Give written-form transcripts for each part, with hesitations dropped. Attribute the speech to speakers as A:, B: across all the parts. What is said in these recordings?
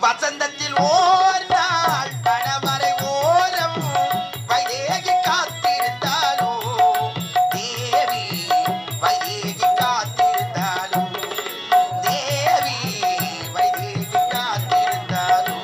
A: வசந்தத்தில் ஓர் நாள் கணவரை ஓரம் வைதேகி காத்திருந்தாலோ தேவி வைதேகி காத்திருந்தாலோ தேவி வைதேகி காத்திருந்தாலோ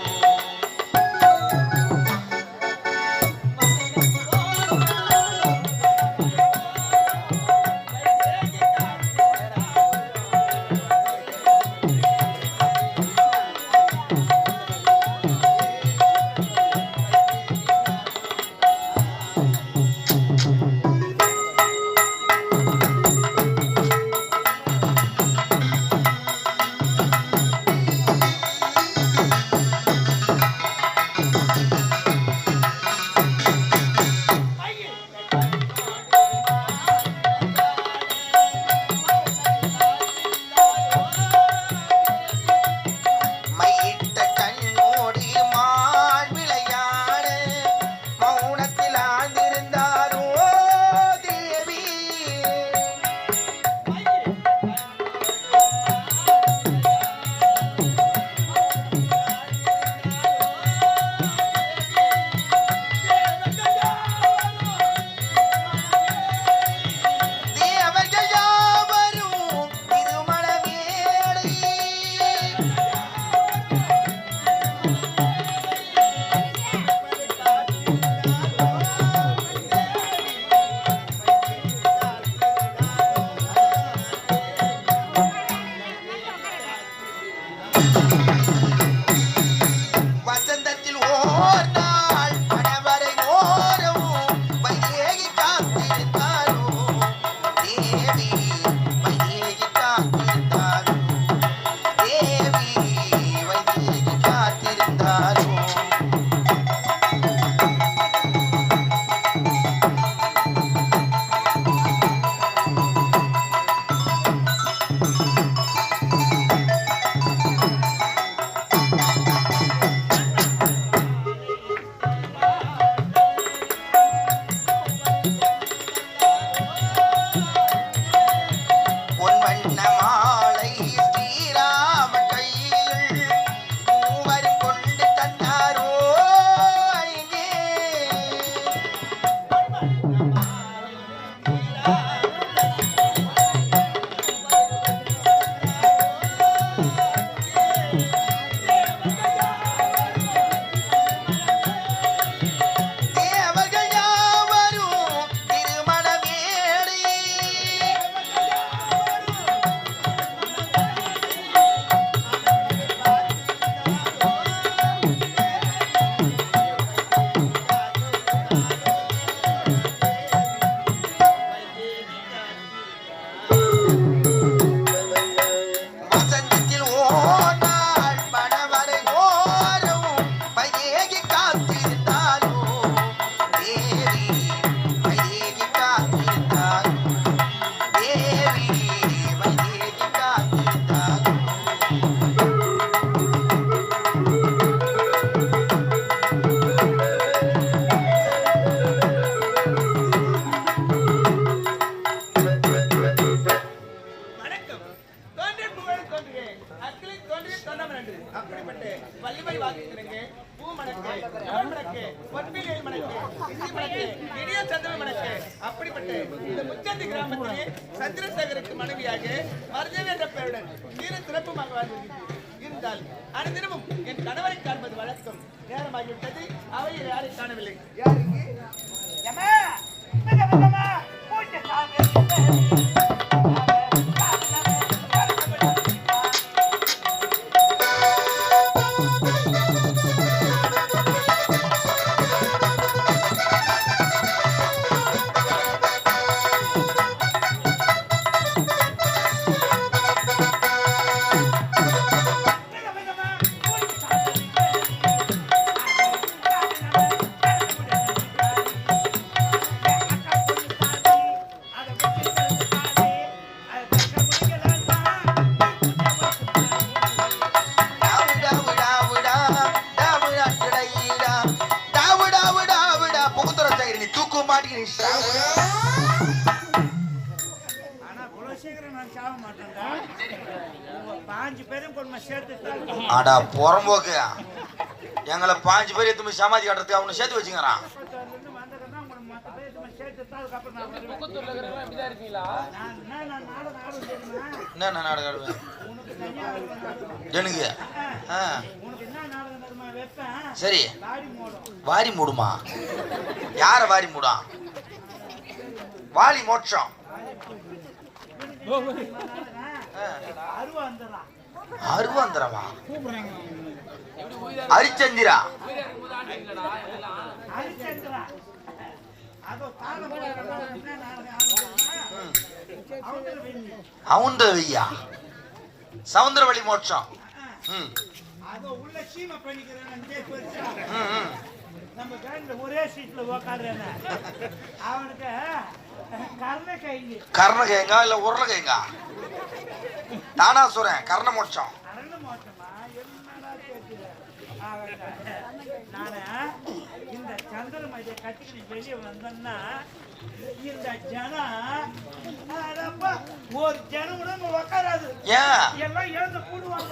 B: சந்திரசேகருக்கு மனைவியாக மருதேவி என்ற பெயருடன் சீர சிறப்புமாக இருந்தால் அனைதினமும் என் கணவரை காண்பது வழக்கம். நேரமாகிவிட்டது, அவையில் யாரை காணவில்லை. யாருக்கு
C: 5 பேரும் கொண்டு சேர்த்து
A: அடா புறம்போக்கு எங்களை 5 பேர் எத்துமே சமாதி கட்டுறதுக்கு அவனை சேர்த்து வச்சுக்கிறான். என்ன நாடகம் ஆடுவேன் எனக்கு? சரி, வாரி மூடுமா? யார வாரி மூடா? வாலி மோட்சம் அருவாந்திரமா? ஹரிச்சந்திரா அவுண்டவையா சவுந்தரவழி மோட்சம்.
C: நம்ம பேண்ட்ல ஒரே சீட்ல உட்கார்றானே அவனுக்கு
A: கர்ணகைங்கா இல்ல உருளைகைங்கா? தானாசுரன் கர்ண மோட்சம்.
C: இந்த சந்திரமதியை கட்டிக்கிட்டு வெளியே வந்தோம்னா இந்த ஜனம் ஒரு ஜனம் கூட உக்காராது.
A: ஏன்
C: எல்லாம் எழுந்து கூடுவாங்க.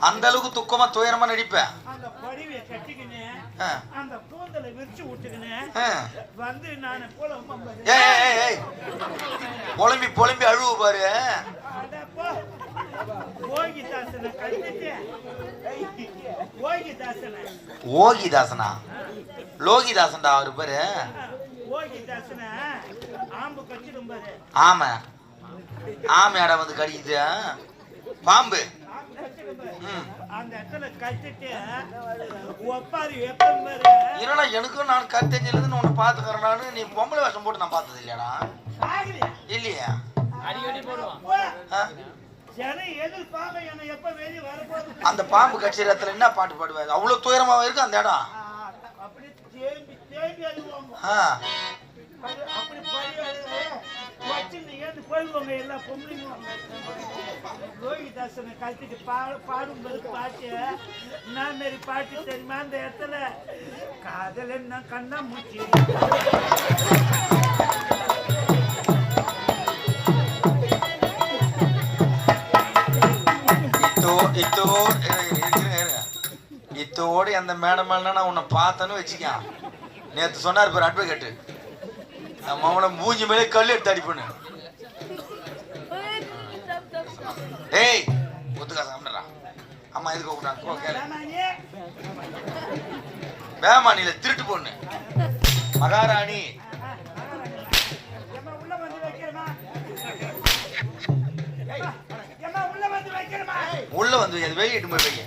A: அந்த அளவுக்கு துக்கமா துயரமா நடிப்பேன்.
C: அந்த படிவை கட்டிக்கின்னு அந்த கூந்தலை விரிச்சு விட்டுக்கின்னு வந்து நான்
A: புலம்பி புலம்பி அழுவு பாரு.
C: ஓகிதாசனை கட்டிட்டு
A: ஓகிதாசனா லோகிதாசன்டா அவரு பேரு.
C: ஓகிதாசனை ஆம்பு கட்டிடும் பாரு.
A: ஆமா ஆமையாடா வந்து கடிக்குது பாம்பு.
C: அந்த இடத்துல கட்டிட்டு ஒப்பாரி வெப்பம்
A: இல்லடா எனக்கும் நான் கத்தஞ்சிலிருந்து உன்னை பாத்துக்கிறேன்னு நீ பொம்பளை வேஷம் போட்டு நான் பார்த்தது இல்லையாடா? இல்லையா? அந்த பாம்பு கட்சி இடத்துல என்ன பாட்டு பாடுவாரு? அவ்வளவு துயரமா இருக்கு அந்த இடம்.
C: லோகிதாசனை கழிச்சுட்டு பாடும்போது பாட்டு நான் மாரி பாட்டு தெரியுமா? அந்த இடத்துல காதல் என்ன கண்ணா மூச்சு
A: இத்தோடு அந்த மேடம் நான் உன்னை பார்த்தேன்னு வச்சுக்க. நேற்று சொன்னார் பேர் அட்வொகேட்டு, நம்ம அவனை மூஞ்சி மேலே கல் எடுத்து அடிப்பண்ணு. ஏய் ஒத்துக்கா சாப்பிட்றா. அம்மா எதுக்கு கூப்பிட்டாங்க வேமானில திருட்டு பொண்ணு மகாராணி. உள்ள வந்து வெளியிட்டு போய் வைக்க